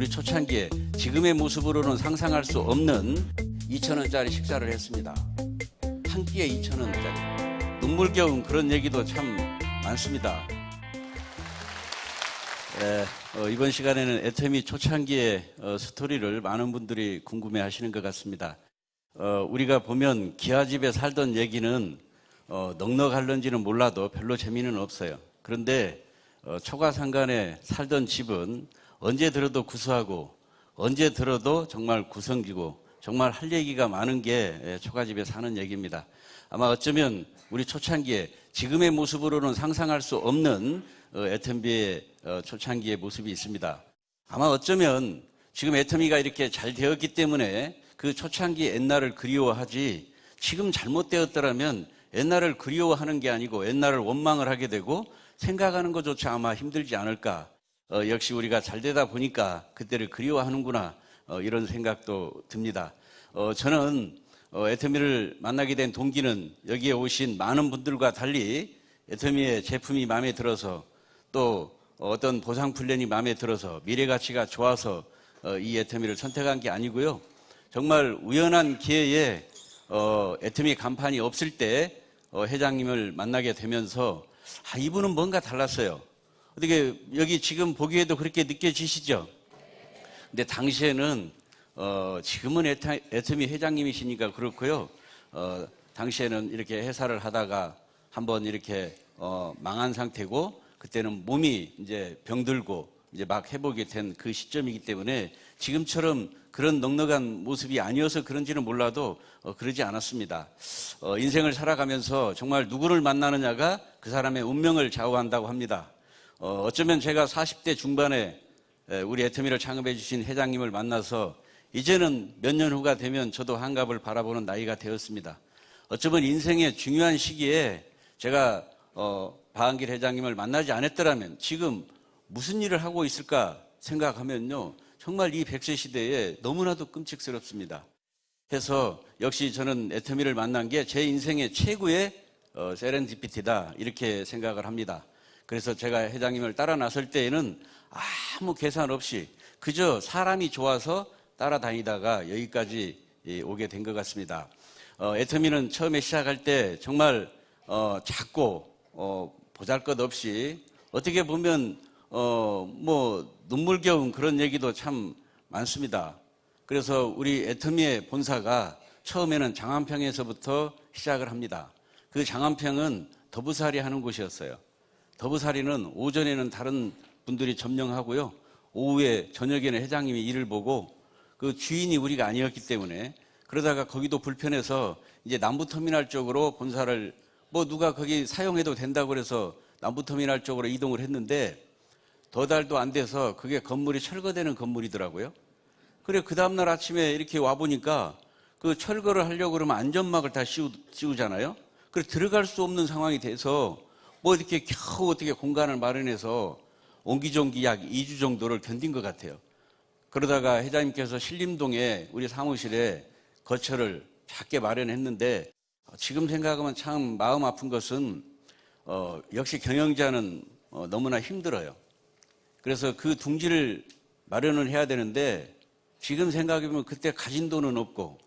우리 초창기에 지금의 모습으로는 상상할 수 없는 2,000원짜리 식사를 했습니다. 한 끼에 2,000원짜리. 눈물겨운 그런 얘기도 참 많습니다. 이번 시간에는 애터미 초창기의 스토리를 많은 분들이 궁금해 하시는 것 같습니다. 우리가 보면 기아집에 살던 얘기는 넉넉할런지는 몰라도 별로 재미는 없어요. 그런데 초가상간에 살던 집은 언제 들어도 구수하고 언제 들어도 정말 구성지고 정말 할 얘기가 많은 게 초가집에 사는 얘기입니다. 아마 어쩌면 우리 초창기에 지금의 모습으로는 상상할 수 없는 애터미의 초창기의 모습이 있습니다. 아마 어쩌면 지금 애터미가 이렇게 잘 되었기 때문에 그 초창기 옛날을 그리워하지, 지금 잘못되었더라면 옛날을 그리워하는 게 아니고 옛날을 원망을 하게 되고 생각하는 것조차 아마 힘들지 않을까. 역시 우리가 잘 되다 보니까 그때를 그리워하는구나, 이런 생각도 듭니다. 저는 애터미를 만나게 된 동기는 여기에 오신 많은 분들과 달리 애터미의 제품이 마음에 들어서, 또 어떤 보상 플랜이 마음에 들어서 미래 가치가 좋아서 이 애터미를 선택한 게 아니고요. 정말 우연한 기회에 애터미 간판이 없을 때 회장님을 만나게 되면서 이분은 뭔가 달랐어요. 어떻게 여기 지금 보기에도 그렇게 느껴지시죠? 근데 당시에는 지금은 애터미 회장님이시니까 그렇고요. 당시에는 이렇게 회사를 하다가 한번 이렇게 망한 상태고, 그때는 몸이 이제 병들고 이제 막 회복이 된 그 시점이기 때문에 지금처럼 그런 넉넉한 모습이 아니어서 그런지는 몰라도 그러지 않았습니다. 인생을 살아가면서 정말 누구를 만나느냐가 그 사람의 운명을 좌우한다고 합니다. 어쩌면 제가 40대 중반에 우리 애터미를 창업해 주신 회장님을 만나서 이제는 몇 년 후가 되면 저도 한갑을 바라보는 나이가 되었습니다. 어쩌면 인생의 중요한 시기에 제가 박한길 회장님을 만나지 않았더라면 지금 무슨 일을 하고 있을까 생각하면요, 정말 이 100세 시대에 너무나도 끔찍스럽습니다. 해서 역시 저는 애터미를 만난 게 제 인생의 최고의 세렌디피티다, 이렇게 생각을 합니다. 그래서 제가 회장님을 따라 나설 때에는 아무 계산 없이 그저 사람이 좋아서 따라다니다가 여기까지 오게 된 것 같습니다. 애터미는 처음에 시작할 때 정말 작고 보잘것없이, 어떻게 보면 눈물겨운 그런 얘기도 참 많습니다. 그래서 우리 애터미의 본사가 처음에는 장안평에서부터 시작을 합니다. 그 장안평은 더부살이 하는 곳이었어요. 더부살이는 오전에는 다른 분들이 점령하고요, 오후에 저녁에는 회장님이 일을 보고, 그 주인이 우리가 아니었기 때문에, 그러다가 거기도 불편해서 이제 남부터미널 쪽으로 본사를 누가 거기 사용해도 된다고 그래서 남부터미널 쪽으로 이동을 했는데 더 달도 안 돼서 그게 건물이 철거되는 건물이더라고요. 그래, 그 다음날 아침에 이렇게 와보니까 그 철거를 하려고 그러면 안전막을 다 씌우잖아요. 그래, 들어갈 수 없는 상황이 돼서 이렇게 겨우 어떻게 공간을 마련해서 옹기종기 약 2주 정도를 견딘 것 같아요. 그러다가 회장님께서 신림동에 우리 사무실에 거처를 작게 마련했는데, 지금 생각하면 참 마음 아픈 것은 역시 경영자는 너무나 힘들어요. 그래서 그 둥지를 마련을 해야 되는데, 지금 생각해보면 그때 가진 돈은 없고,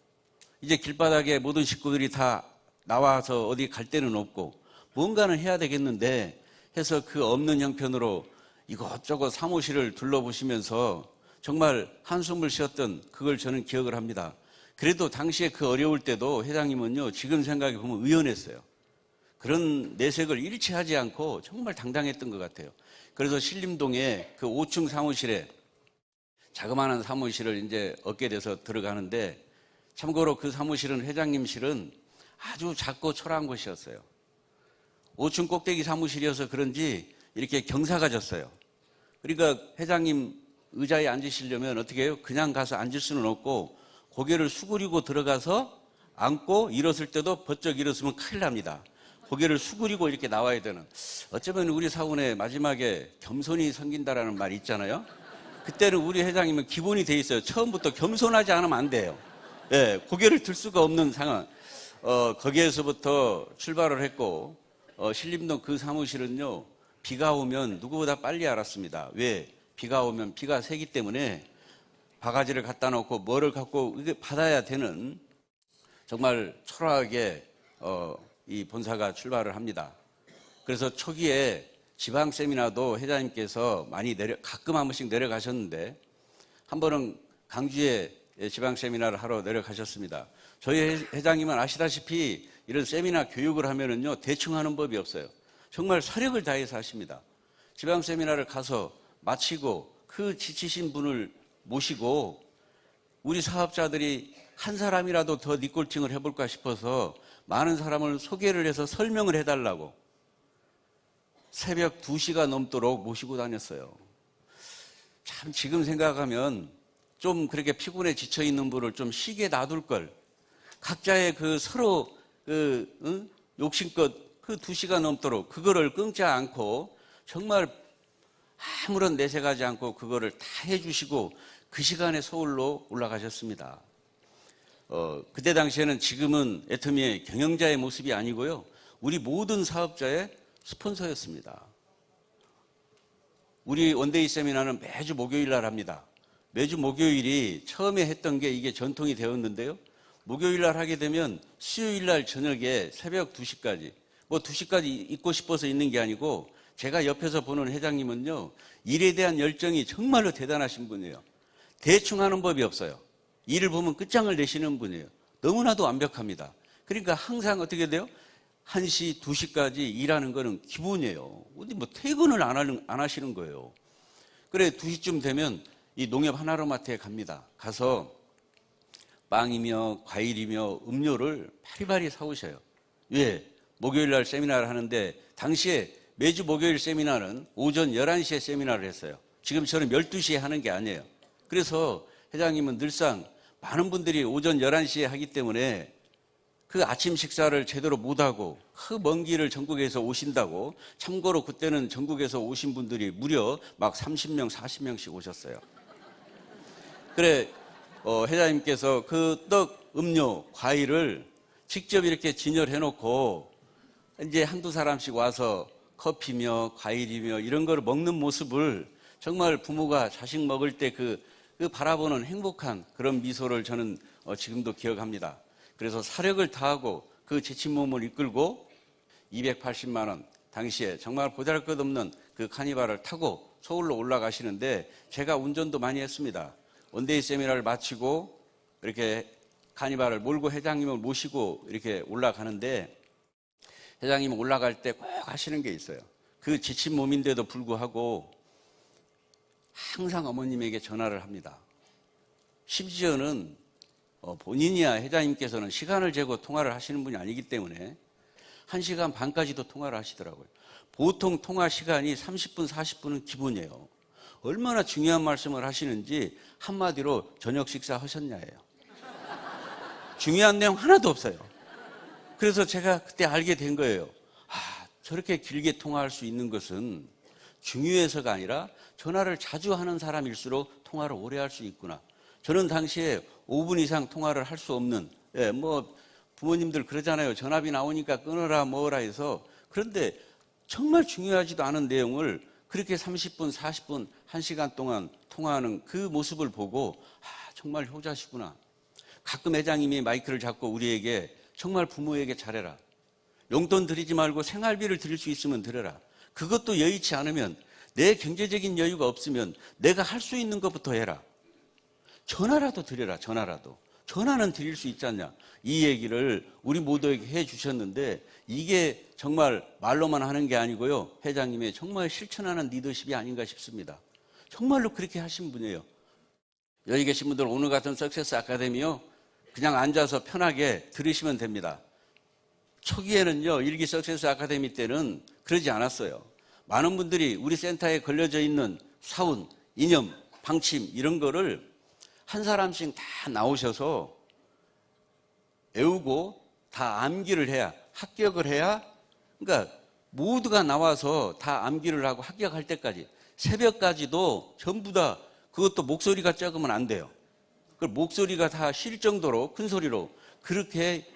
이제 길바닥에 모든 식구들이 다 나와서 어디 갈 데는 없고, 뭔가는 해야 되겠는데 해서 그 없는 형편으로 이것저것 사무실을 둘러보시면서 정말 한숨을 쉬었던 그걸 저는 기억을 합니다. 그래도 당시에 그 어려울 때도 회장님은요, 지금 생각해보면 의연했어요. 그런 내색을 일치 하지 않고 정말 당당했던 것 같아요. 그래서 신림동에 그 5층 사무실에 자그마한 사무실을 이제 얻게 돼서 들어가는데, 참고로 그 사무실은 회장님실은 아주 작고 초라한 곳이었어요. 5층 꼭대기 사무실이어서 그런지 이렇게 경사가 졌어요. 그러니까 회장님 의자에 앉으시려면 어떻게 해요? 그냥 가서 앉을 수는 없고 고개를 수그리고 들어가서 앉고, 일었을 때도 번쩍 일었으면 큰일 납니다. 고개를 수그리고 이렇게 나와야 되는. 어쩌면 우리 사원의 마지막에 겸손이 생긴다라는 말이 있잖아요. 그때는 우리 회장님은 기본이 돼 있어요. 처음부터 겸손하지 않으면 안 돼요. 고개를 들 수가 없는 상황. 거기에서부터 출발을 했고, 신림동 그 사무실은요, 비가 오면 누구보다 빨리 알았습니다. 왜? 비가 오면 비가 새기 때문에 바가지를 갖다 놓고 뭐를 갖고 이게 받아야 되는 정말 초라하게 이 본사가 출발을 합니다. 그래서 초기에 지방 세미나도 회장님께서 많이 가끔 한 번씩 내려가셨는데 한 번은 강주에 지방 세미나를 하러 내려가셨습니다. 저희 회장님은 아시다시피 이런 세미나 교육을 하면은요 대충 하는 법이 없어요. 정말 사력을 다해서 하십니다. 지방 세미나를 가서 마치고 그 지치신 분을 모시고 우리 사업자들이 한 사람이라도 더 니꼴팅을 해볼까 싶어서 많은 사람을 소개를 해서 설명을 해달라고 새벽 2시가 넘도록 모시고 다녔어요. 참 지금 생각하면 좀 그렇게 피곤해 지쳐 있는 분을 좀 쉬게 놔둘 걸. 각자의 그 서로 욕심껏 그 2시간 넘도록 그거를 끊지 않고 정말 아무런 내색하지 않고 그거를 다 해주시고 그 시간에 서울로 올라가셨습니다. 그때 당시에는 지금은 애터미의 경영자의 모습이 아니고요. 우리 모든 사업자의 스폰서였습니다. 우리 원데이 세미나는 매주 목요일 날 합니다. 매주 목요일이 처음에 했던 게 이게 전통이 되었는데요. 목요일 날 하게 되면 수요일 날 저녁에 새벽 2시까지, 뭐 2시까지 있고 싶어서 있는 게 아니고 제가 옆에서 보는 회장님은요, 일에 대한 열정이 정말로 대단하신 분이에요. 대충 하는 법이 없어요. 일을 보면 끝장을 내시는 분이에요. 너무나도 완벽합니다. 그러니까 항상 어떻게 돼요? 1시, 2시까지 일하는 거는 기본이에요. 어디 뭐 퇴근을 안 하시는 거예요. 그래, 2시쯤 되면 이 농협 하나로마트에 갑니다. 가서 빵이며 과일이며 음료를 바리바리 사오셔요. 왜? 목요일 날 세미나를 하는데 당시에 매주 목요일 세미나는 오전 11시에 세미나를 했어요. 지금처럼 12시에 하는 게 아니에요. 그래서 회장님은 늘상 많은 분들이 오전 11시에 하기 때문에 그 아침 식사를 제대로 못하고 그 먼 길을 전국에서 오신다고. 참고로 그때는 전국에서 오신 분들이 무려 막 30명, 40명씩 오셨어요. 그래, 회장님께서 그 떡, 음료, 과일을 직접 이렇게 진열해 놓고 이제 한두 사람씩 와서 커피며 과일이며 이런 걸 먹는 모습을 정말 부모가 자식 먹을 때 그 바라보는 행복한 그런 미소를 저는 지금도 기억합니다. 그래서 사력을 다하고 그 지친 몸을 이끌고 280만 원, 당시에 정말 보잘것없는 그 카니발을 타고 서울로 올라가시는데 제가 운전도 많이 했습니다. 원데이 세미나를 마치고 이렇게 카니발을 몰고 회장님을 모시고 이렇게 올라가는데 회장님 올라갈 때 꼭 하시는 게 있어요. 그 지친 몸인데도 불구하고 항상 어머님에게 전화를 합니다. 심지어는 본인이야 회장님께서는 시간을 재고 통화를 하시는 분이 아니기 때문에 1시간 반까지도 통화를 하시더라고요. 보통 통화 시간이 30분, 40분은 기본이에요. 얼마나 중요한 말씀을 하시는지 한마디로 저녁 식사 하셨냐예요. 중요한 내용 하나도 없어요. 그래서 제가 그때 알게 된 거예요. 저렇게 길게 통화할 수 있는 것은 중요해서가 아니라 전화를 자주 하는 사람일수록 통화를 오래 할 수 있구나. 저는 당시에 5분 이상 통화를 할 수 없는, 뭐 부모님들 그러잖아요. 전화비 나오니까 끊어라 뭐라 해서. 그런데 정말 중요하지도 않은 내용을 그렇게 30분, 40분, 1시간 동안 통화하는 그 모습을 보고 정말 효자시구나. 가끔 회장님이 마이크를 잡고 우리에게 정말 부모에게 잘해라. 용돈 드리지 말고 생활비를 드릴 수 있으면 드려라. 그것도 여의치 않으면 내 경제적인 여유가 없으면 내가 할 수 있는 것부터 해라. 전화라도 드려라. 전화라도. 전화는 드릴 수 있지 않냐. 이 얘기를 우리 모두에게 해 주셨는데 이게 정말 말로만 하는 게 아니고요. 회장님의 정말 실천하는 리더십이 아닌가 싶습니다. 정말로 그렇게 하신 분이에요. 여기 계신 분들 오늘 같은 석세스 아카데미요. 그냥 앉아서 편하게 들으시면 됩니다. 초기에는요. 일기 석세스 아카데미 때는 그러지 않았어요. 많은 분들이 우리 센터에 걸려져 있는 사운, 이념, 방침 이런 거를 한 사람씩 다 나오셔서 외우고 다 암기를 해야 합격을 해야 그러니까 모두가 나와서 다 암기를 하고 합격할 때까지 새벽까지도 전부 다 그것도 목소리가 작으면 안 돼요. 그 목소리가 다 쉴 정도로 큰 소리로 그렇게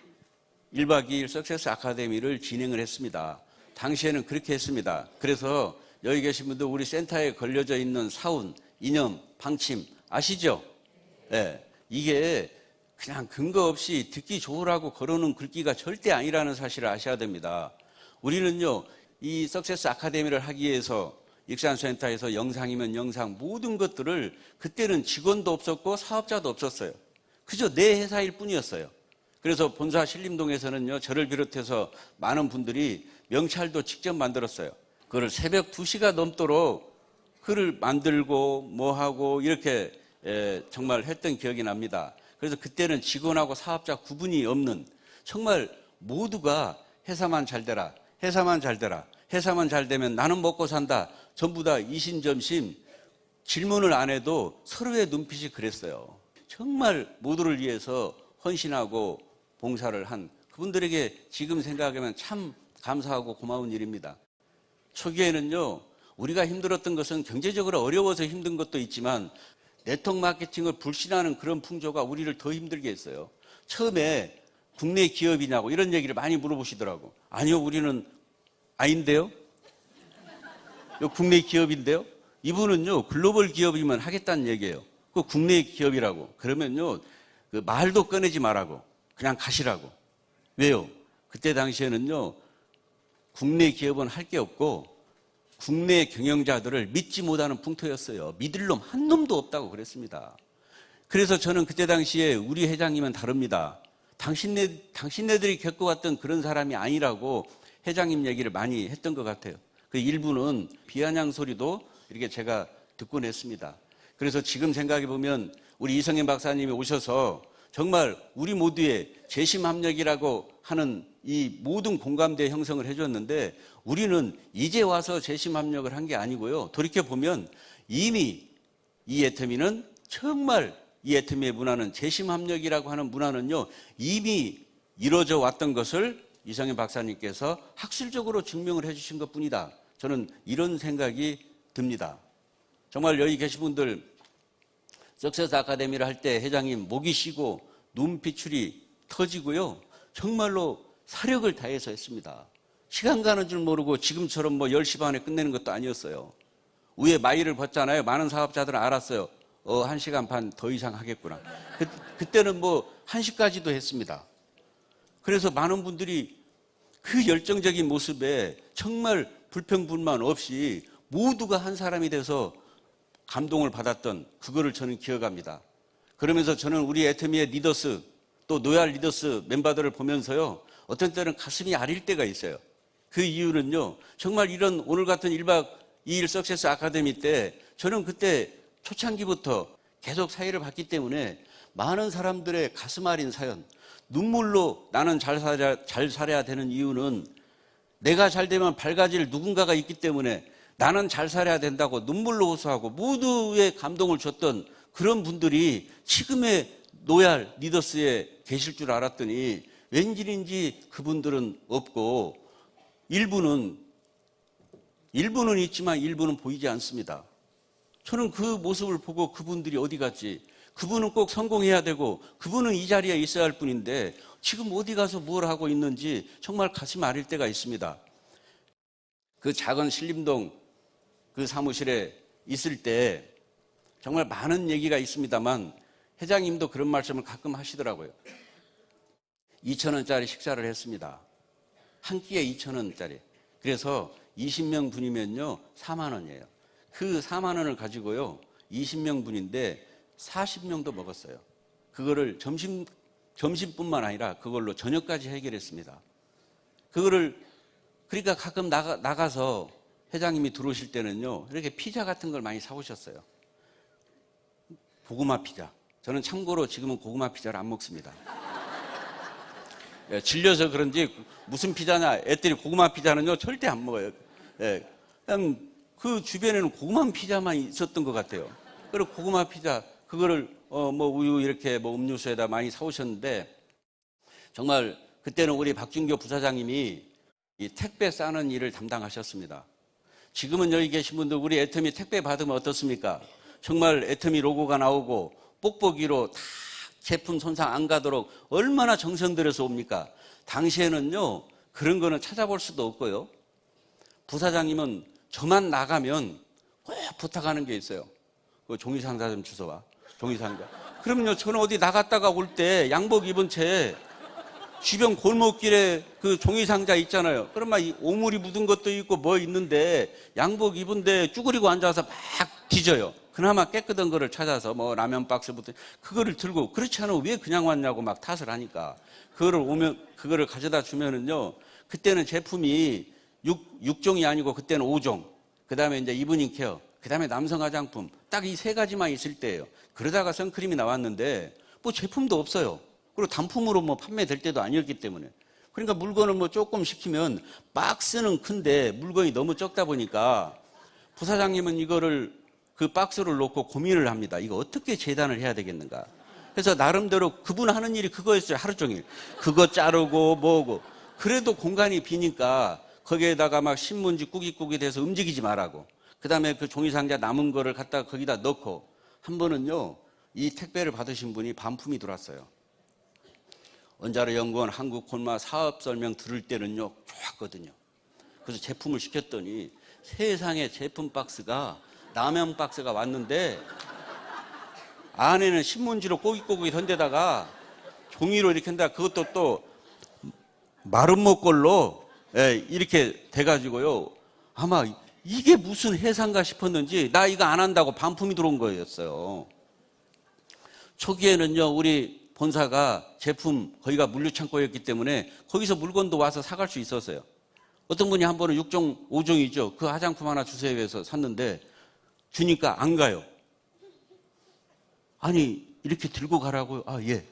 1박 2일 석세스 아카데미를 진행을 했습니다. 당시에는 그렇게 했습니다. 그래서 여기 계신 분들 우리 센터에 걸려져 있는 사운, 이념, 방침 아시죠? 예, 이게 그냥 근거 없이 듣기 좋으라고 걸어놓은 글귀가 절대 아니라는 사실을 아셔야 됩니다. 우리는요, 이 석세스 아카데미를 하기 위해서 익산센터에서 영상이면 영상 모든 것들을 그때는 직원도 없었고 사업자도 없었어요. 그저 내 회사일 뿐이었어요. 그래서 본사 신림동에서는요, 저를 비롯해서 많은 분들이 명찰도 직접 만들었어요. 그걸 새벽 2시가 넘도록 글을 만들고 뭐하고 이렇게 정말 했던 기억이 납니다. 그래서 그때는 직원하고 사업자 구분이 없는, 정말 모두가 회사만 잘 되라, 회사만 잘 되라, 회사만 잘 되면 나는 먹고 산다. 전부 다 이심점심 질문을 안 해도 서로의 눈빛이 그랬어요. 정말 모두를 위해서 헌신하고 봉사를 한 그분들에게 지금 생각하면 참 감사하고 고마운 일입니다. 초기에는요, 우리가 힘들었던 것은 경제적으로 어려워서 힘든 것도 있지만 네트워크 마케팅을 불신하는 그런 풍조가 우리를 더 힘들게 했어요. 처음에 국내 기업이냐고 이런 얘기를 많이 물어보시더라고. 아니요, 우리는 아닌데요? 국내 기업인데요? 이분은요, 글로벌 기업이면 하겠다는 얘기예요. 그 국내 기업이라고. 그러면요, 그 말도 꺼내지 말라고. 그냥 가시라고. 왜요? 그때 당시에는요, 국내 기업은 할 게 없고 국내 경영자들을 믿지 못하는 풍토였어요. 믿을 놈 한 놈도 없다고 그랬습니다. 그래서 저는 그때 당시에 우리 회장님은 다릅니다. 당신네들이 겪어왔던 그런 사람이 아니라고 회장님 얘기를 많이 했던 것 같아요. 그 일부는 비아냥 소리도 이렇게 제가 듣곤 했습니다. 그래서 지금 생각해 보면 우리 이성현 박사님이 오셔서 정말 우리 모두의 재심합력이라고 하는 이 모든 공감대 형성을 해줬는데, 우리는 이제 와서 재심합력을 한 게 아니고요. 돌이켜보면 이미 이 애터미는 정말 이 애터미의 문화는 재심합력이라고 하는 문화는요, 이미 이루어져 왔던 것을 이성현 박사님께서 학술적으로 증명을 해주신 것 뿐이다. 저는 이런 생각이 듭니다. 정말 여기 계신 분들 석세스 아카데미를 할 때 회장님 목이 쉬고 눈빛출이 터지고요. 정말로 사력을 다해서 했습니다. 시간 가는 줄 모르고 지금처럼 10시 반에 끝내는 것도 아니었어요. 위에 마일을 벗잖아요. 많은 사업자들은 알았어요. 1시간 반 더 이상 하겠구나. 그때는 1시까지도 했습니다. 그래서 많은 분들이 그 열정적인 모습에 정말 불평불만 없이 모두가 한 사람이 돼서 감동을 받았던 그거를 저는 기억합니다. 그러면서 저는 우리 애터미의 리더스, 또 노얄 리더스 멤버들을 보면서요, 어떤 때는 가슴이 아릴 때가 있어요. 그 이유는요, 정말 이런 오늘 같은 1박 2일 석세스 아카데미 때 저는 그때 초창기부터 계속 사회를 봤기 때문에 많은 사람들의 가슴 아린 사연, 눈물로 나는 잘 살아야 되는 이유는 내가 잘 되면 밝아질 누군가가 있기 때문에 나는 잘 살아야 된다고 눈물로 호소하고 모두의 감동을 줬던 그런 분들이 지금의 노얄 리더스에 계실 줄 알았더니 웬일인지 그분들은 없고 일부는 있지만 일부는 보이지 않습니다. 저는 그 모습을 보고 그분들이 어디 갔지? 그분은 꼭 성공해야 되고 그분은 이 자리에 있어야 할 뿐인데 지금 어디 가서 뭘 하고 있는지 정말 가슴 아릴 때가 있습니다. 그 작은 신림동 그 사무실에 있을 때 정말 많은 얘기가 있습니다만 회장님도 그런 말씀을 가끔 하시더라고요. 2,000원짜리 식사를 했습니다. 한 끼에 2,000원짜리. 그래서 20명 분이면요 4만 원이에요. 그 4만 원을 가지고요 20명 분인데 40명도 먹었어요. 그거를 점심뿐만 아니라 그걸로 저녁까지 해결했습니다. 그러니까 가끔 나가서 회장님이 들어오실 때는요 이렇게 피자 같은 걸 많이 사오셨어요. 고구마 피자. 저는 참고로 지금은 고구마 피자를 안 먹습니다. 질려서 그런지 무슨 피자냐, 애들이 고구마 피자는요 절대 안 먹어요. 그냥 그 주변에는 고구마 피자만 있었던 것 같아요. 그리고 고구마 피자 그거를 우유 이렇게 음료수에다 많이 사오셨는데 정말 그때는 우리 박준교 부사장님이 이 택배 싸는 일을 담당하셨습니다. 지금은 여기 계신 분들 우리 애터미 택배 받으면 어떻습니까? 정말 애터미 로고가 나오고 뽁뽁이로 다 제품 손상 안 가도록 얼마나 정성 들여서 옵니까? 당시에는요 그런 거는 찾아볼 수도 없고요. 부사장님은 저만 나가면 꼭 부탁하는 게 있어요. 그 종이상자 좀 주워와. 종이상자. 그러면요, 저는 어디 나갔다가 올 때 양복 입은 채 주변 골목길에 그 종이 상자 있잖아요. 그럼 막 오물이 묻은 것도 있고 뭐 있는데 양복 입은데 쭈그리고 앉아서 막 뒤져요. 그나마 깨끗한 거를 찾아서 뭐 라면 박스부터 그거를 들고, 그렇지 않으면 왜 그냥 왔냐고 막 탓을 하니까 그거를 가져다 주면은요, 그때는 제품이 6종이 아니고 그때는 5종, 그 다음에 이제 이브닝 케어, 그 다음에 남성 화장품, 딱 이 세 가지만 있을 때예요. 그러다가 선크림이 나왔는데 뭐 제품도 없어요. 그리고 단품으로 뭐 판매될 때도 아니었기 때문에. 그러니까 물건을 뭐 조금 시키면 박스는 큰데 물건이 너무 적다 보니까 부사장님은 이거를 그 박스를 놓고 고민을 합니다. 이거 어떻게 재단을 해야 되겠는가. 그래서 나름대로 그분 하는 일이 그거였어요. 하루 종일 그거 자르고 뭐고. 그래도 공간이 비니까 거기에다가 막 신문지 꾸깃꾸깃 해서 움직이지 말라고, 그 다음에 그 종이상자 남은 거를 갖다가 거기다 넣고. 한 번은요, 이 택배를 받으신 분이 반품이 들어왔어요. 원자로 연구원 한국 콜마 사업 설명 들을 때는요 좋았거든요. 그래서 제품을 시켰더니 세상에 제품 박스가 라면 박스가 왔는데 안에는 신문지로 꼬깃꼬깃 한 데다가 종이로 이렇게 한다. 그것도 또 마름모 걸로 이렇게 돼가지고요. 아마 이게 무슨 해상가 싶었는지 나 이거 안 한다고 반품이 들어온 거였어요. 초기에는요, 우리 본사가 제품 거기가 물류창고였기 때문에 거기서 물건도 와서 사갈 수 있었어요. 어떤 분이 한 번은 6종, 5종이죠. 그 화장품 하나 주세요 해서 샀는데 주니까 안 가요. 아니, 이렇게 들고 가라고요? 아, 예.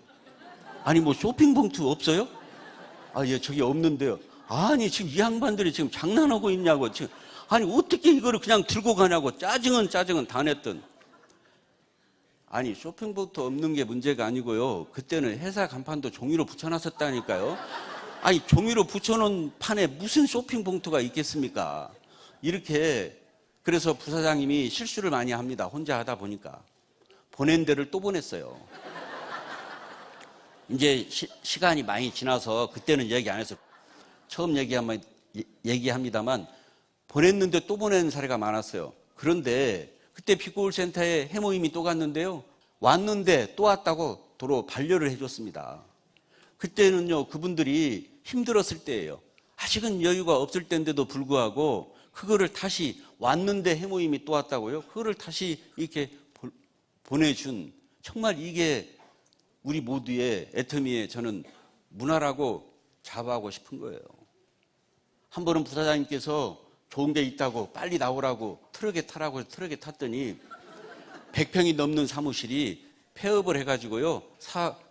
아니, 뭐 쇼핑 봉투 없어요? 아, 예, 저기 없는데요. 아니, 지금 이 양반들이 지금 장난하고 있냐고. 지금. 아니, 어떻게 이거를 그냥 들고 가냐고. 짜증은 다 냈던. 아니, 쇼핑봉투 없는 게 문제가 아니고요. 그때는 회사 간판도 종이로 붙여놨었다니까요. 아니, 종이로 붙여놓은 판에 무슨 쇼핑봉투가 있겠습니까? 이렇게. 그래서 부사장님이 실수를 많이 합니다. 혼자 하다 보니까. 보낸 데를 또 보냈어요. 이제 시간이 많이 지나서 그때는 얘기 안 해서 처음 얘기합니다만 보냈는데 또 보내는 사례가 많았어요. 그런데 그때 피고울센터에 해모임이 또 갔는데요. 왔는데 또 왔다고 도로 반려를 해줬습니다. 그때는요, 그분들이 힘들었을 때예요. 아직은 여유가 없을 때인데도 불구하고 그거를 다시 왔는데 해모임이 또 왔다고요. 그거를 다시 이렇게 보내준, 정말 이게 우리 모두의 애터미의 저는 문화라고 자부하고 싶은 거예요. 한 번은 부사장님께서 좋은 게 있다고 빨리 나오라고 트럭에 타라고 해서 트럭에 탔더니 100평이 넘는 사무실이 폐업을 해가지고요,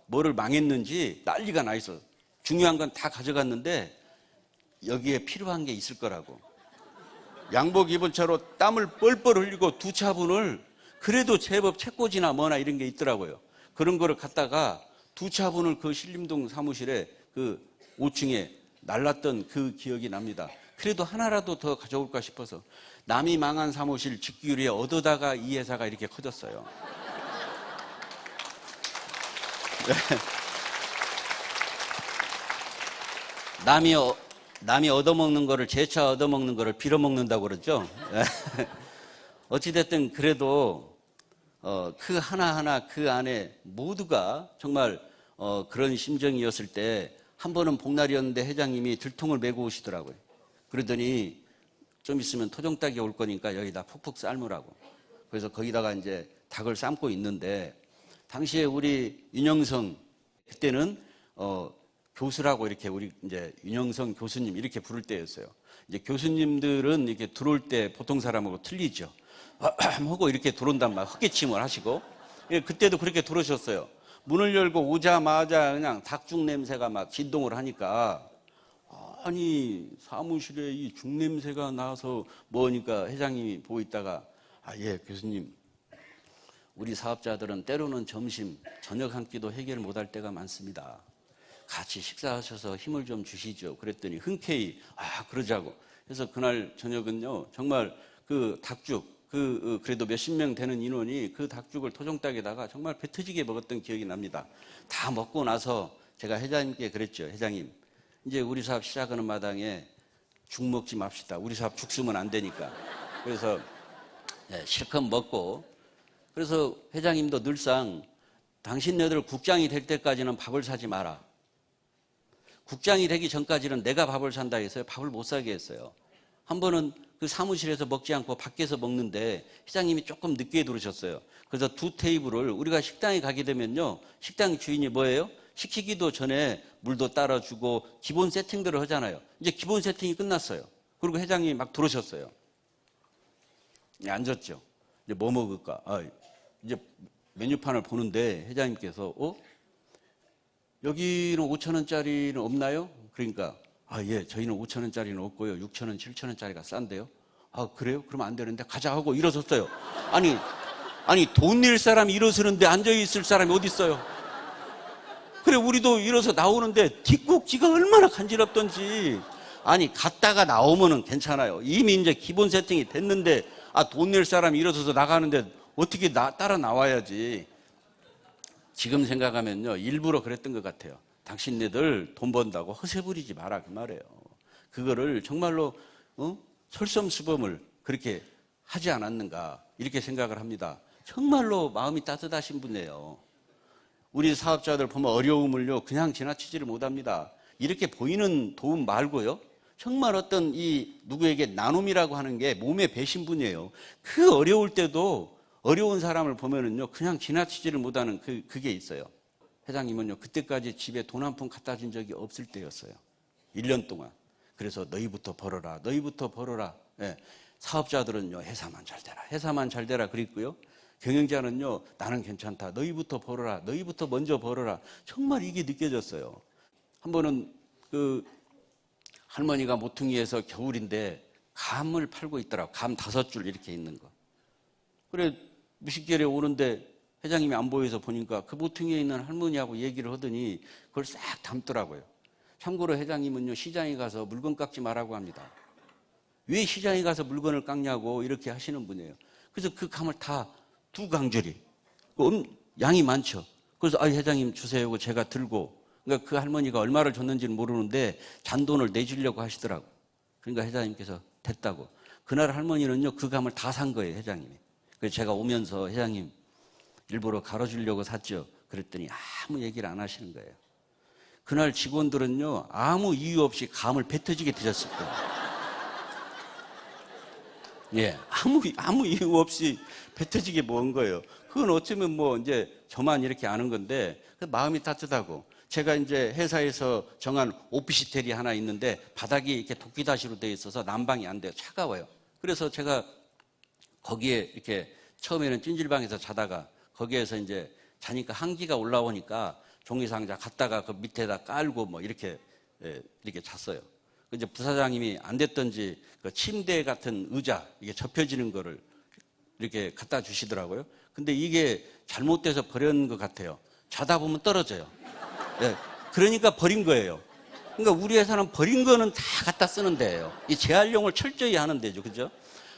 뭐를 망했는지 난리가 나 있어. 중요한 건 다 가져갔는데 여기에 필요한 게 있을 거라고. 양복 입은 채로 땀을 뻘뻘 흘리고 두 차분을, 그래도 제법 책꽂이나 뭐나 이런 게 있더라고요. 그런 거를 갖다가 두 차분을 그 신림동 사무실에 그 5층에 날랐던 그 기억이 납니다. 그래도 하나라도 더 가져올까 싶어서. 남이 망한 사무실 짓기 위해 얻어다가 이 회사가 이렇게 커졌어요. 네. 남이 얻어먹는 거를, 재차 얻어먹는 거를 빌어먹는다고 그러죠. 어찌됐든 그래도 그 하나하나 그 안에 모두가 정말 그런 심정이었을 때, 한 번은 복날이었는데 회장님이 들통을 메고 오시더라고요. 그러더니 좀 있으면 토종닭이 올 거니까 여기다 푹푹 삶으라고. 그래서 거기다가 이제 닭을 삶고 있는데, 당시에 우리 윤영성, 그때는 교수라고 이렇게 우리 이제 윤영성 교수님 이렇게 부를 때였어요. 이제 교수님들은 이렇게 들어올 때 보통 사람하고 틀리죠. 하고 이렇게 들어온단 말, 헛기침을 하시고. 그때도 그렇게 들어오셨어요. 문을 열고 오자마자 그냥 닭죽 냄새가 막 진동을 하니까, 아니 사무실에 이 죽 냄새가 나서 뭐니까 회장님이 보고 있다가, 아, 예, 교수님, 우리 사업자들은 때로는 점심, 저녁 한 끼도 해결 못할 때가 많습니다. 같이 식사하셔서 힘을 좀 주시죠. 그랬더니 흔쾌히 그러자고. 그래서 그날 저녁은요, 정말 그 닭죽, 그래도 몇십 명 되는 인원이 그 닭죽을 토종닭에다가 정말 배 터지게 먹었던 기억이 납니다. 다 먹고 나서 제가 회장님께 그랬죠. 회장님, 이제 우리 사업 시작하는 마당에 죽 먹지 맙시다. 우리 사업 죽 쓰면 안 되니까. 그래서 실컷 먹고, 그래서 회장님도 늘상 당신네들 국장이 될 때까지는 밥을 사지 마라. 국장이 되기 전까지는 내가 밥을 산다 해서요. 밥을 못 사게 했어요. 한 번은 그 사무실에서 먹지 않고 밖에서 먹는데 회장님이 조금 늦게 들어오셨어요. 그래서 두 테이블을 우리가 식당에 가게 되면요. 식당 주인이 뭐예요? 시키기도 전에 물도 따라주고 기본 세팅들을 하잖아요. 이제 기본 세팅이 끝났어요. 그리고 회장님이 막 들어오셨어요. 앉았죠. 이제 뭐 먹을까? 이제 메뉴판을 보는데 회장님께서 여기는 5,000원짜리는 없나요? 그러니까 예, 저희는 5,000원짜리는 없고요. 6,000원, 7,000원짜리가 싼데요. 그래요? 그러면 안 되는데 가자 하고 일어섰어요. 아니 돈 낼 사람이 일어서는데 앉아있을 사람이 어디 있어요? 그래 우리도 일어서 나오는데 뒷꼭지가 얼마나 간지럽던지. 아니 갔다가 나오면은 괜찮아요. 이미 이제 기본 세팅이 됐는데 돈 낼 사람이 일어서서 나가는데 어떻게 따라 나와야지. 지금 생각하면요 일부러 그랬던 것 같아요. 당신네들 돈 번다고 허세 부리지 마라 그 말이에요. 그거를 정말로 솔선수범을 그렇게 하지 않았는가 이렇게 생각을 합니다. 정말로 마음이 따뜻하신 분이에요. 우리 사업자들 보면 어려움을요 그냥 지나치지를 못합니다. 이렇게 보이는 도움 말고요. 정말 어떤 이 누구에게 나눔이라고 하는 게 몸에 배신 분이에요. 그 어려울 때도 어려운 사람을 보면은요 그냥 지나치지를 못하는 그게 있어요. 회장님은요 그때까지 집에 돈 한 푼 갖다 준 적이 없을 때였어요. 1년 동안. 그래서 너희부터 벌어라. 너희부터 벌어라. 예. 사업자들은요 회사만 잘 되라. 회사만 잘 되라 그랬고요. 경영자는요 나는 괜찮다. 너희부터 벌어라. 너희부터 먼저 벌어라. 정말 이게 느껴졌어요. 한 번은 그 할머니가 모퉁이에서 겨울인데 감을 팔고 있더라고. 감 5줄 이렇게 있는 거. 그래 무식결에 오는데 회장님이 안 보여서 보니까 그 모퉁이에 있는 할머니하고 얘기를 하더니 그걸 싹 담더라고요. 참고로 회장님은요 시장에 가서 물건 깎지 말라고 합니다. 왜 시장에 가서 물건을 깎냐고 이렇게 하시는 분이에요. 그래서 그 감을 다 2강줄이 양이 많죠. 그래서 회장님 주세요. 제가 들고 그러니까 그 할머니가 얼마를 줬는지는 모르는데 잔돈을 내주려고 하시더라고. 그러니까 회장님께서 됐다고. 그날 할머니는요 그 감을 다 산 거예요 회장님이. 그래서 제가 오면서 회장님 일부러 갈아주려고 샀죠. 그랬더니 아무 얘기를 안 하시는 거예요. 그날 직원들은요 아무 이유 없이 감을 배 터지게 드셨을 거예요. 예, 아무 이유 없이 배 터지게 먹은 거예요. 그건 어쩌면 뭐 이제 저만 이렇게 아는 건데 마음이 따뜻하고 제가 이제 회사에서 정한 오피스텔이 하나 있는데 바닥이 이렇게 도끼다시로 되어 있어서 난방이 안 돼요. 차가워요. 그래서 제가 거기에 이렇게 처음에는 찜질방에서 자다가 거기에서 이제 자니까 한기가 올라오니까 종이상자 갖다가 그 밑에다 깔고 뭐 이렇게 잤어요. 이제 부사장님이 안 됐던지 그 침대 같은 의자 이게 접혀지는 거를 이렇게 갖다 주시더라고요. 근데 이게 잘못돼서 버린 것 같아요. 자다 보면 떨어져요. 네, 그러니까 버린 거예요. 그러니까 우리 회사는 버린 거는 다 갖다 쓰는 데예요. 이 재활용을 철저히 하는 데죠. 그죠?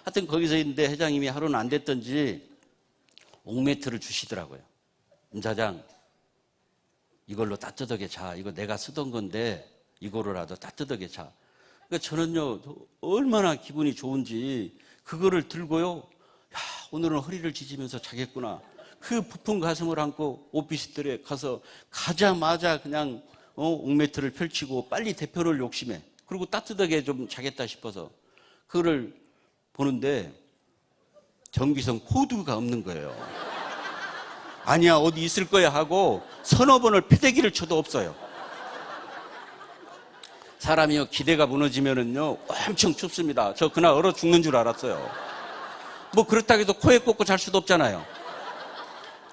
하여튼 거기서 있는데 회장님이 하루는 안 됐던지 옥매트를 주시더라고요. 임 사장 이걸로 따뜻하게 자. 이거 내가 쓰던 건데 이거로라도 따뜻하게 자. 그러니까 저는요 얼마나 기분이 좋은지 그거를 들고요. 오늘은 허리를 지지면서 자겠구나. 그 부푼 가슴을 안고 오피스텔에 가서 가자마자 그냥 옥매트를 펼치고 빨리 대표를 욕심해. 그리고 따뜻하게 좀 자겠다 싶어서 그거를 보는데 정기성 코드가 없는 거예요. 아니야 어디 있을 거야 하고 서너 번을 패대기를 쳐도 없어요. 사람이요 기대가 무너지면은요 엄청 춥습니다. 저 그날 얼어 죽는 줄 알았어요. 뭐 그렇다고 해서 코에 꽂고 잘 수도 없잖아요.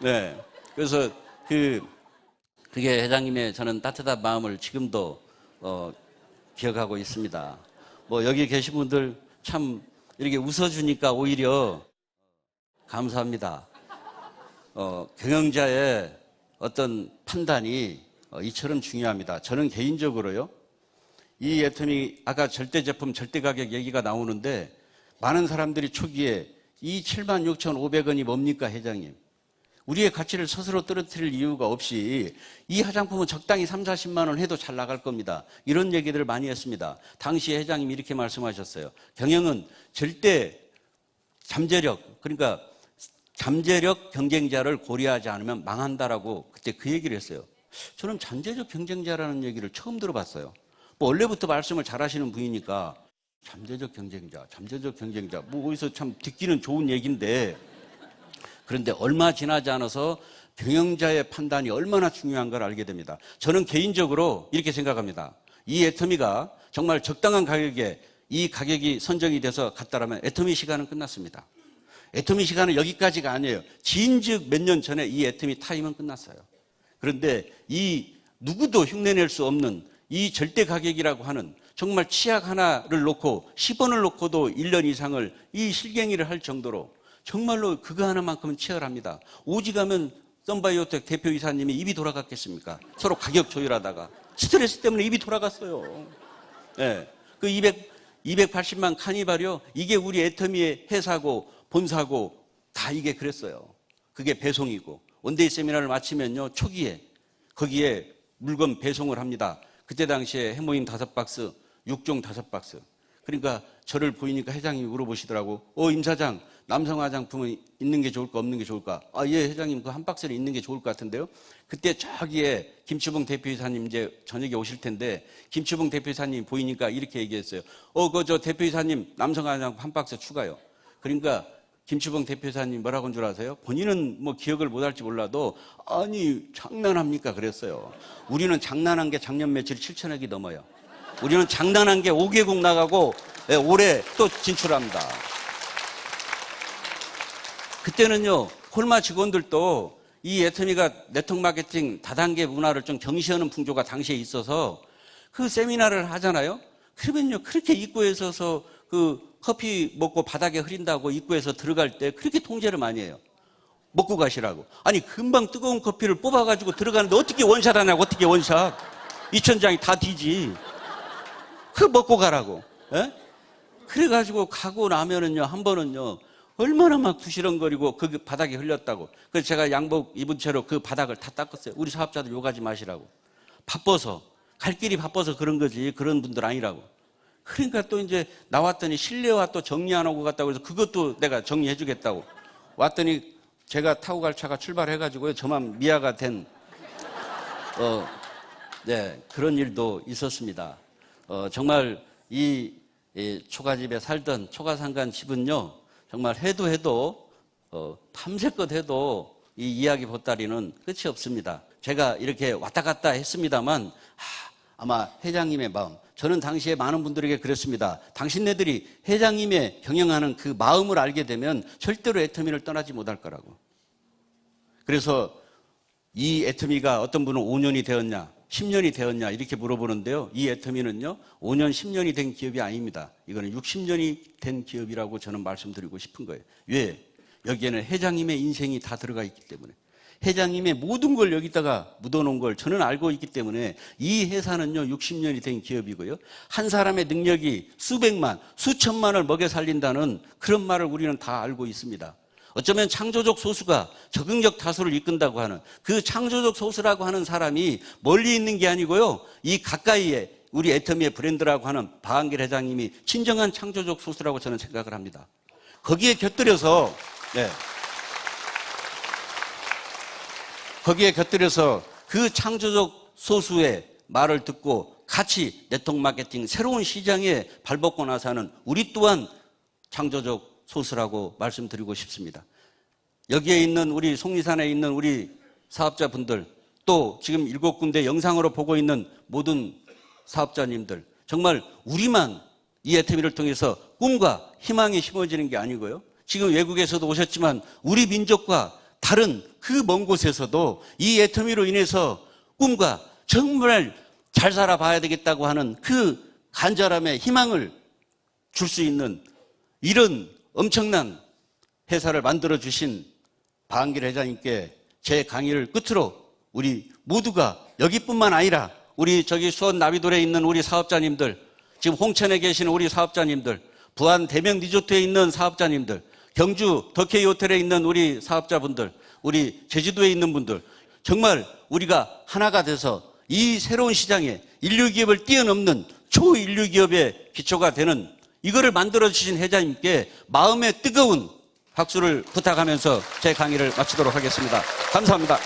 네, 그래서 그게 회장님의 저는 따뜻한 마음을 지금도 기억하고 있습니다. 뭐 여기 계신 분들 참 이렇게 웃어주니까 오히려 감사합니다. 경영자의 어떤 판단이 이처럼 중요합니다. 저는 개인적으로요. 이 애터미 아까 절대 제품 절대 가격 얘기가 나오는데 많은 사람들이 초기에 이 76,500원이 뭡니까 회장님? 우리의 가치를 스스로 떨어뜨릴 이유가 없이 이 화장품은 적당히 3, 40만 원 해도 잘 나갈 겁니다. 이런 얘기들을 많이 했습니다. 당시 회장님이 이렇게 말씀하셨어요. 경영은 절대 잠재력, 그러니까 잠재력 경쟁자를 고려하지 않으면 망한다라고 그때 그 얘기를 했어요. 저는 잠재적 경쟁자라는 얘기를 처음 들어봤어요. 뭐 원래부터 말씀을 잘하시는 분이니까 잠재적 경쟁자 뭐 어디서 참 듣기는 좋은 얘기인데, 그런데 얼마 지나지 않아서 경영자의 판단이 얼마나 중요한 걸 알게 됩니다. 저는 개인적으로 이렇게 생각합니다. 이 애터미가 정말 적당한 가격에 이 가격이 선정이 돼서 갔다라면 애터미 시간은 끝났습니다. 애터미 시간은 여기까지가 아니에요. 진즉 몇 년 전에 이 애터미 타임은 끝났어요. 그런데 이 누구도 흉내낼 수 없는 이 절대 가격이라고 하는, 정말 치약 하나를 놓고 10원을 놓고도 1년 이상을 이 실갱이를 할 정도로 정말로 그거 하나만큼은 치열합니다. 오직하면 썬바이오텍 대표이사님이 입이 돌아갔겠습니까? 서로 가격 조율하다가 스트레스 때문에 입이 돌아갔어요. 네. 그 280만 카니발이요, 이게 우리 애터미의 회사고 본사고 다 이게 그랬어요. 그게 배송이고, 원데이 세미나를 마치면요, 초기에 거기에 물건 배송을 합니다. 그때 당시에 해모임 5박스, 6종 5박스. 그러니까 저를 보이니까 회장님이 물어보시더라고. 임 사장, 남성 화장품은 있는 게 좋을까 없는 게 좋을까? 예, 회장님 그 한 박스는 있는 게 좋을 것 같은데요. 그때 저기에 김치봉 대표이사님 이제 저녁에 오실 텐데, 김치봉 대표이사님 보이니까 이렇게 얘기했어요. 저 대표이사님 남성 화장품 한 박스 추가요. 그러니까 김치봉 대표이사님 뭐라고 한 줄 아세요? 본인은 뭐 기억을 못할지 몰라도 아니 장난합니까? 그랬어요. 우리는 장난한 게 작년 매출이 7천억이 넘어요. 우리는 장난한 게 5개국 나가고 올해 또 진출합니다. 그때는요, 콜마 직원들도 이 애터미가 네트워크 마케팅 다단계 문화를 좀 경시하는 풍조가 당시에 있어서 그 세미나를 하잖아요. 그러면요, 그렇게 입구에 서서 그 커피 먹고 바닥에 흐린다고 입구에서 들어갈 때 그렇게 통제를 많이 해요. 먹고 가시라고. 아니, 금방 뜨거운 커피를 뽑아가지고 들어가는데 어떻게 원샷 하냐고, 어떻게 원샷. 2천장이 다 뒤지. 그 먹고 가라고. 예? 그래가지고 가고 나면은요, 한 번은요, 얼마나 막 부시렁거리고 그 바닥에 흘렸다고. 그래서 제가 양복 입은 채로 그 바닥을 다 닦았어요. 우리 사업자들 욕하지 마시라고. 바빠서, 갈 길이 바빠서 그런 거지, 그런 분들 아니라고. 그러니까 또 이제 나왔더니 실내화 또 정리 안 하고 갔다고 해서 그것도 내가 정리해 주겠다고. 왔더니 제가 타고 갈 차가 출발해가지고요, 저만 미아가 된, 네, 그런 일도 있었습니다. 정말 이 초가집에 살던 초가상간 집은요, 정말 해도 밤새껏 해도 이 이야기 보따리는 끝이 없습니다. 제가 이렇게 왔다 갔다 했습니다만 아마 회장님의 마음, 저는 당시에 많은 분들에게 그랬습니다. 당신네들이 회장님의 경영하는 그 마음을 알게 되면 절대로 애터미를 떠나지 못할 거라고. 그래서 이 애터미가 어떤 분은 5년이 되었냐 10년이 되었냐 이렇게 물어보는데요, 이 애터미는요 5년 10년이 된 기업이 아닙니다. 이거는 60년이 된 기업이라고 저는 말씀드리고 싶은 거예요. 왜? 여기에는 회장님의 인생이 다 들어가 있기 때문에, 회장님의 모든 걸 여기다가 묻어놓은 걸 저는 알고 있기 때문에 이 회사는요 60년이 된 기업이고요, 한 사람의 능력이 수백만 수천만을 먹여 살린다는 그런 말을 우리는 다 알고 있습니다. 어쩌면 창조적 소수가 적응적 다수를 이끈다고 하는 그 창조적 소수라고 하는 사람이 멀리 있는 게 아니고요, 이 가까이에 우리 애터미의 브랜드라고 하는 박한길 회장님이 진정한 창조적 소수라고 저는 생각을 합니다. 거기에 곁들여서 그 창조적 소수의 말을 듣고 같이 네트워크 마케팅 새로운 시장에 발벗고 나서는 우리 또한 창조적 소수라고 말씀드리고 싶습니다. 여기에 있는 우리 속리산에 있는 우리 사업자분들, 또 지금 7군데 영상으로 보고 있는 모든 사업자님들, 정말 우리만 이 애터미를 통해서 꿈과 희망이 심어지는 게 아니고요, 지금 외국에서도 오셨지만 우리 민족과 다른 그 먼 곳에서도 이 애터미로 인해서 꿈과 정말 잘 살아봐야 되겠다고 하는 그 간절함의 희망을 줄 수 있는 이런 엄청난 회사를 만들어주신 박한길 회장님께 제 강의를 끝으로 우리 모두가 여기뿐만 아니라 우리 저기 수원 나비돌에 있는 우리 사업자님들, 지금 홍천에 계시는 우리 사업자님들, 부안 대명 리조트에 있는 사업자님들, 경주 더케이 호텔에 있는 우리 사업자분들, 우리 제주도에 있는 분들, 정말 우리가 하나가 돼서 이 새로운 시장에 인류 기업을 뛰어넘는 초인류 기업의 기초가 되는 이거를 만들어주신 회장님께 마음의 뜨거운 박수를 부탁하면서 제 강의를 마치도록 하겠습니다. 감사합니다.